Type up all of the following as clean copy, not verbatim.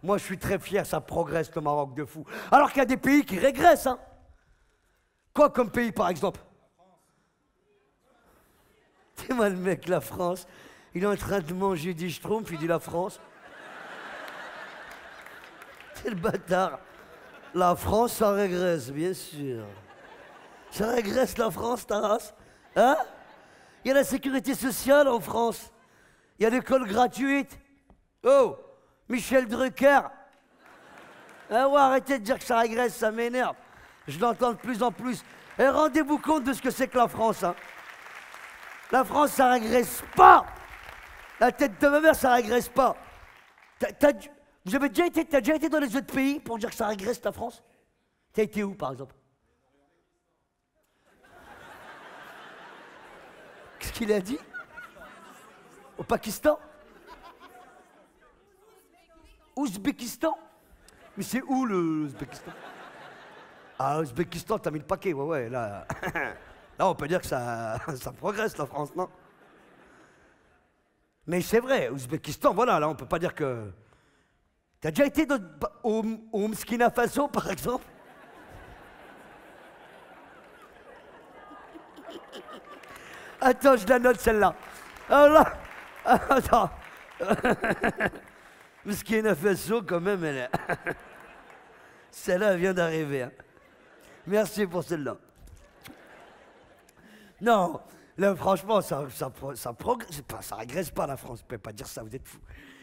Moi, je suis très fier, ça progresse le Maroc de fou. Alors qu'il y a des pays qui régressent, hein. Quoi comme pays, par exemple? C'est moi le mec, la France. Il est en train de manger des schtroumpfs, il dit la France. C'est le bâtard. La France, ça régresse, bien sûr. Ça régresse la France, ta race. Hein? Il y a la sécurité sociale en France. Il y a l'école gratuite. Oh, Michel Drucker. Ah ouais, arrêtez de dire que ça régresse, ça m'énerve. Je l'entends de plus en plus. Et rendez-vous compte de ce que c'est que la France. Hein. La France, ça régresse pas. La tête de ma mère, ça régresse pas. T'as déjà été dans les autres pays pour dire que ça régresse la France? T'as été où, par exemple? Qu'est-ce qu'il a dit? Au Pakistan? Ouzbékistan? Mais c'est où l'Ouzbékistan? Ah, Ouzbékistan, t'as mis le paquet, ouais, là. Là, on peut dire que ça progresse, la France, non? Mais c'est vrai, Ouzbékistan, voilà, là, on peut pas dire que... T'as déjà été au Burkina Faso, par exemple? Attends, je la note, celle-là. Alors là... Attends. Burkina Faso, quand même, elle est... Celle-là, elle vient d'arriver, hein. Merci pour celle-là. Non, là, franchement, ça régresse pas, la France. Vous ne pouvez pas dire ça, vous êtes fous.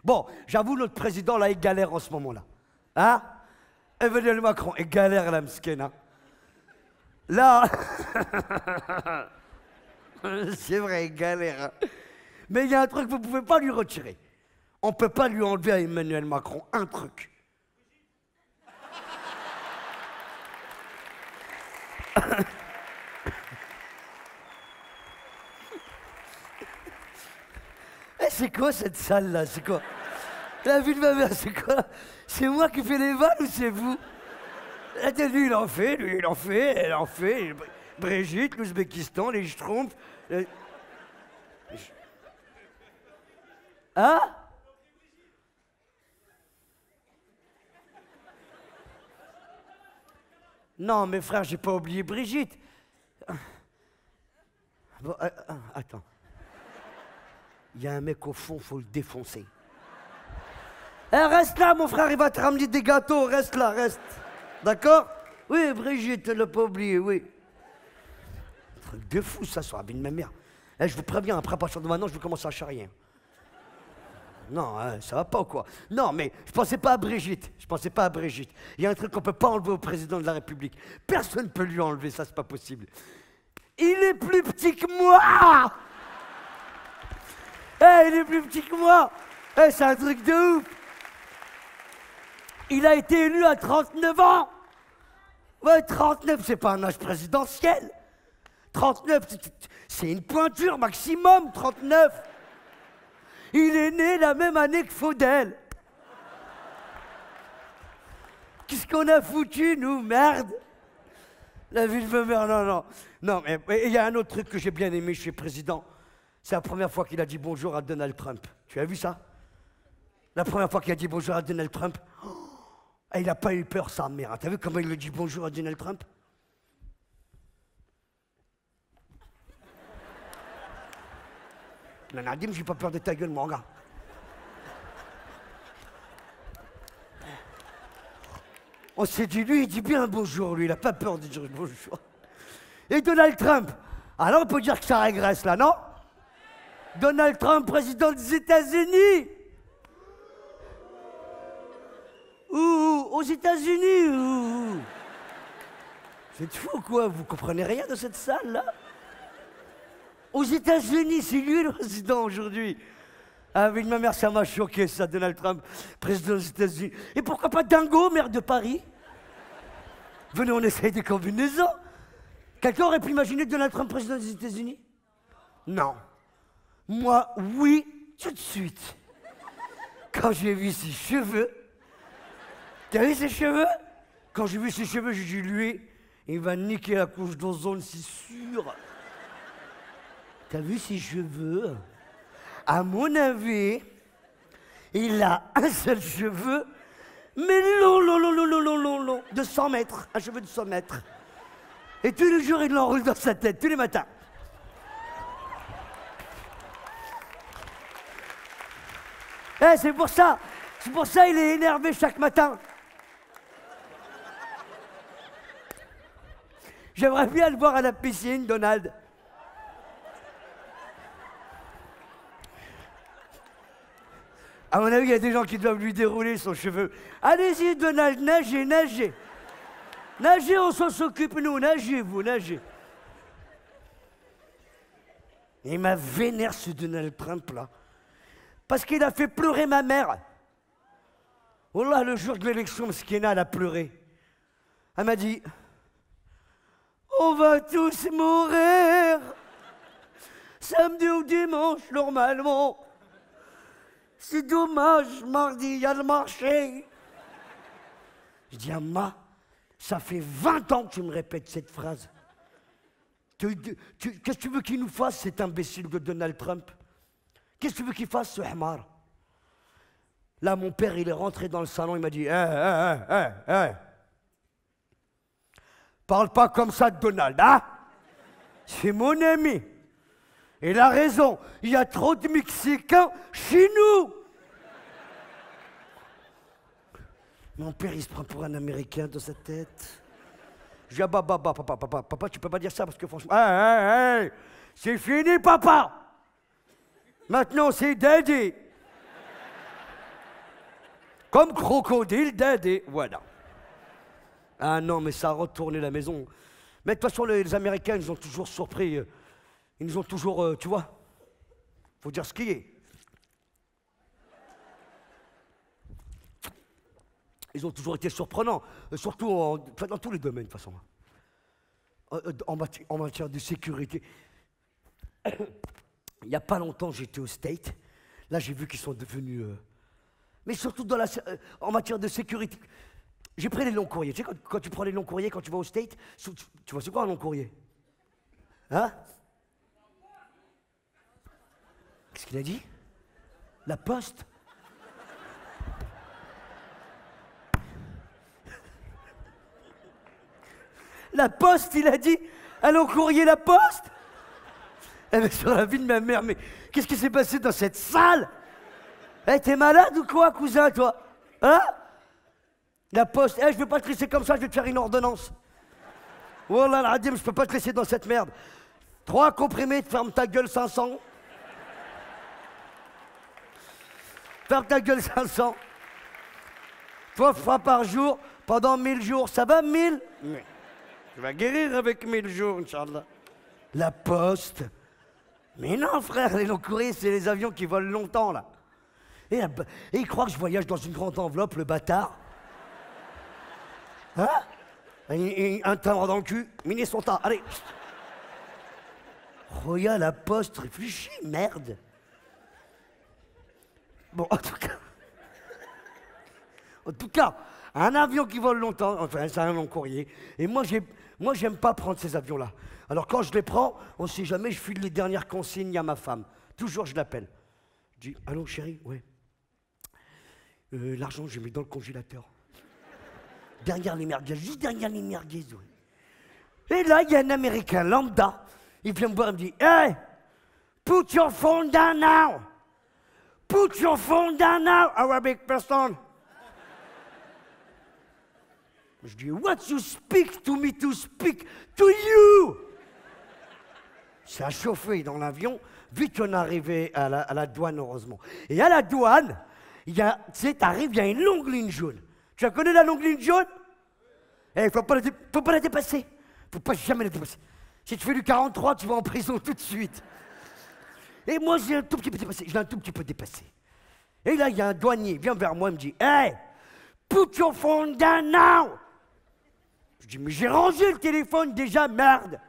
Bon, j'avoue, notre président, là, il galère en ce moment-là. Hein? Emmanuel Macron, il galère, là, m'sken, hein? Là... C'est vrai, il galère. Hein? Mais il y a un truc que vous ne pouvez pas lui retirer. On ne peut pas lui enlever à Emmanuel Macron un truc. C'est quoi cette salle-là? C'est quoi? La vie de ma mère, c'est quoi? C'est moi qui fais les vannes ou c'est vous? Lui, il en fait, lui, il en fait, elle en fait. Brigitte, l'Ouzbékistan, les Schtroumpfs. Hein? Non, mes frères, j'ai pas oublié Brigitte. Bon, attends. Il y a un mec au fond, faut le défoncer. Eh, reste là, mon frère, il va te ramener des gâteaux. Reste là, reste. D'accord? Oui, Brigitte, elle l'a pas oublié, oui. Truc de fou, ça, sur la vie de ma mère. Eh, je vous préviens, après, à partir de maintenant, je vais commencer à charrier. Non, ça va pas ou quoi? Non, mais je pensais pas à Brigitte. Je pensais pas à Brigitte. Il y a un truc qu'on peut pas enlever au président de la République. Personne ne peut lui enlever, ça, c'est pas possible. Il est plus petit que moi! Il est plus petit que moi! C'est un truc de ouf! Il a été élu à 39 ans! Ouais, 39, c'est pas un âge présidentiel! 39, c'est une pointure maximum, 39! Il est né la même année que Faudel! Qu'est-ce qu'on a foutu, nous, merde? La vie de ma mère, non. Non, mais il y a un autre truc que j'ai bien aimé chez le président. C'est la première fois qu'il a dit bonjour à Donald Trump. Tu as vu ça? La première fois qu'il a dit bonjour à Donald Trump, il n'a pas eu peur, sa mère. T'as vu comment il lui dit bonjour à Donald Trump? Non, Nadim, j'ai pas peur de ta gueule, mon gars. On s'est dit, lui, il dit bien bonjour, lui, il n'a pas peur de dire bonjour. Et Donald Trump, alors on peut dire que ça régresse, là, non? Donald Trump, président des États-Unis. Aux États-Unis. C'est fou, quoi, vous comprenez rien de cette salle-là? Aux États-Unis, c'est lui le président aujourd'hui. Ah oui, ma mère, ça m'a choqué, ça, Donald Trump, président des États-Unis. Et pourquoi pas Dingo, maire de Paris? Venez, on essaye des combinaisons. Quelqu'un aurait pu imaginer Donald Trump président des États-Unis? Non. Moi, oui, tout de suite. Quand j'ai vu ses cheveux, t'as vu ses cheveux? Quand j'ai vu ses cheveux, j'ai dit, lui, il va niquer la couche d'ozone, c'est sûr. T'as vu ses cheveux? À mon avis, il a un seul cheveu Mais long, long, long, long, long, long, long, long, de 100 mètres, un cheveu de 100 mètres. Et tous les jours, il l'enroule dans sa tête, tous les matins. Eh, c'est pour ça il est énervé chaque matin. J'aimerais bien le voir à la piscine, Donald. À mon avis, il y a des gens qui doivent lui dérouler son cheveu. Allez-y, Donald, nagez, nagez. Nagez, on s'en s'occupe, nous. Nagez, vous, nagez. Et il m'a vénère, ce Donald Trump, là. Parce qu'il a fait pleurer ma mère. Wallah, le jour de l'élection, Mskina, elle a pleuré. Elle m'a dit, on va tous mourir. Samedi ou dimanche, normalement. C'est dommage, mardi, il y a le marché. Je dis, Amma, ça fait 20 ans que tu me répètes cette phrase. Qu'est-ce que tu veux qu'il nous fasse, cet imbécile de Donald Trump? Qu'est-ce que tu veux qu'il fasse, ce hamar? Là, mon père, il est rentré dans le salon, il m'a dit, parle pas comme ça de Donald, hein? C'est mon ami. Il a raison, il y a trop de Mexicains chez nous. Mon père, il se prend pour un Américain dans sa tête. Je dis, ah, papa, tu peux pas dire ça parce que franchement, c'est fini, papa. Maintenant, c'est Daddy. Comme crocodile, Daddy, voilà. Ah non, mais ça a retourné la maison. Mais de toute façon, les Américains, ils nous ont toujours surpris. Ils nous ont toujours, tu vois, faut dire ce qui est. Ils ont toujours été surprenants, surtout dans tous les domaines, de toute façon. En matière de sécurité. Il n'y a pas longtemps, j'étais au State. Là, j'ai vu qu'ils sont devenus... mais surtout en matière de sécurité. J'ai pris les longs courriers. Tu sais, quand tu prends les longs courriers, quand tu vas au State, tu vois, c'est quoi un long courrier? Hein? Qu'est-ce qu'il a dit? La poste? La poste, il a dit? Un long courrier, la poste? Eh bien, sur la vie de ma mère, mais qu'est-ce qui s'est passé dans cette salle? Eh, t'es malade ou quoi, cousin, toi? Hein? La poste, je veux pas te laisser comme ça, je vais te faire une ordonnance. Wallah al-Adim, je peux pas te laisser dans cette merde. 3 comprimés, ferme ta gueule 500. Ferme ta gueule 500. 3 fois par jour, pendant 1000 jours. Ça va, 1000? Mais tu vas guérir avec 1000 jours, Inch'Allah. La poste. Mais non, frère, les longs courriers, c'est les avions qui volent longtemps, là. Et il croit que je voyage dans une grande enveloppe, le bâtard. Hein? Un timbre dans le cul, miner son tas, allez. Regarde la poste, réfléchis, merde. Bon, en tout cas, un avion qui vole longtemps, enfin, c'est un long courrier. Et moi, j'aime pas prendre ces avions-là. Alors, quand je les prends, on sait jamais, je file les dernières consignes à ma femme. Toujours, je l'appelle. Je dis, allô, chérie, ouais. L'argent, je mets dans le congélateur. Derrière les merguez, juste derrière les merguez, ouais. Et là, il y a un Américain lambda. Il vient me voir et me dit, hey, put your phone down now. Put your phone down now, Arabic person. Je dis, what you speak to me to speak to you? Ça a chauffé dans l'avion. Vite, on est arrivé à la douane, heureusement. Et à la douane, tu sais, t'arrives, il y a une longue ligne jaune. Tu la connais, la longue ligne jaune? Il ne faut pas la dépasser. Il ne faut pas jamais la dépasser. Si tu fais du 43, tu vas en prison tout de suite. Et moi, j'ai un tout petit peu dépassé. Je l'ai un tout petit peu dépassé. Et là, il y a un douanier, il vient vers moi, il me dit, hey, put your phone down now. Je dis, mais j'ai rangé le téléphone déjà, merde.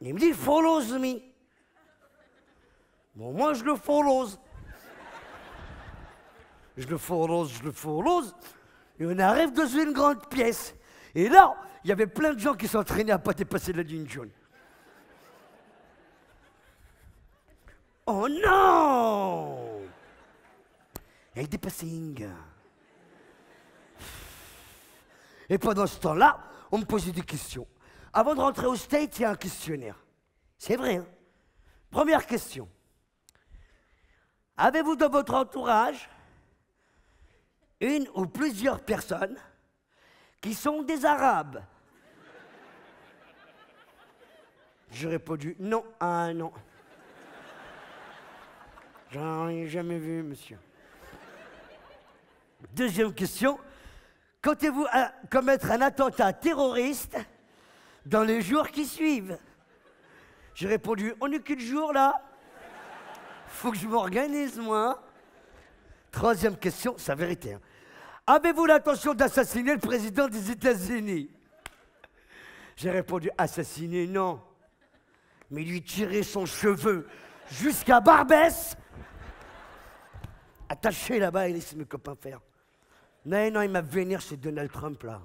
Il me dit, follow me. Bon, moi, je le follow. Je le follow. Et on arrive dans une grande pièce. Et là, il y avait plein de gens qui s'entraînaient à ne pas dépasser la ligne jaune. Oh non! Il est dépassé, Inga. Et pendant ce temps-là, on me posait des questions. Avant de rentrer au States, il y a un questionnaire. C'est vrai, hein? Première question. Avez-vous dans votre entourage une ou plusieurs personnes qui sont des Arabes? J'ai répondu non. Ah non. J'en ai jamais vu, monsieur. Deuxième question. Comptez-vous commettre un attentat terroriste dans les jours qui suivent? J'ai répondu, on n'est qu'une jour là. Faut que je m'organise, moi. Troisième question, c'est la vérité. Hein. Avez-vous l'intention d'assassiner le président des États-Unis? J'ai répondu, assassiner, non. Mais lui tirer son cheveu jusqu'à Barbès, attaché là-bas et laisser mes copains faire. Non, il m'a vu venir chez Donald Trump, là.